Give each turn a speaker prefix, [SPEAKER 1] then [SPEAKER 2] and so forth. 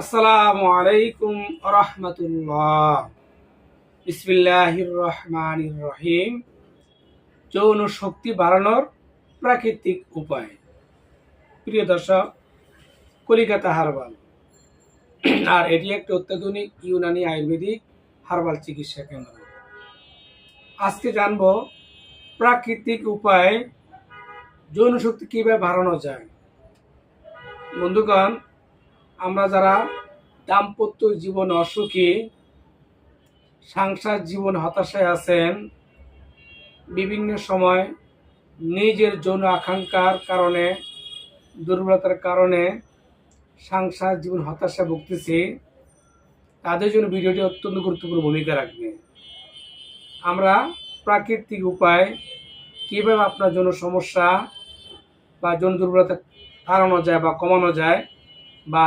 [SPEAKER 1] আসসালামু আলাইকুম রাহমাতুল্লাহ। বিসমিল্লাহির রহমানির রহিম। যৌন শক্তি বাড়ানোর প্রাকৃতিক উপায়। প্রিয় দর্শক, কলিকাতা হার্বাল আর এটি একটি অত্যাধুনিক ইউনানি আয়ুর্বেদিক হার্বাল চিকিৎসা কেন্দ্র। আজকে জানবো প্রাকৃতিক উপায়ে যৌন শক্তি কিভাবে বাড়ানো যায়। বন্ধুগণ, আমরা যারা দাম্পত্য জীবন অসুখী, সংসার জীবন হতাশায় আছেন, বিভিন্ন সময় নিজের যৌন আকাঙ্ক্ষার কারণে, দুর্বলতার কারণে সংসার জীবন হতাশায় ভুগতেছি, তাদের জন্য ভিডিওটি অত্যন্ত গুরুত্বপূর্ণ ভূমিকা রাখবে। আমরা প্রাকৃতিক উপায় কীভাবে আপনার যৌন সমস্যা বা যৌন দুর্বলতা হারানো যায় বা কমানো যায় বা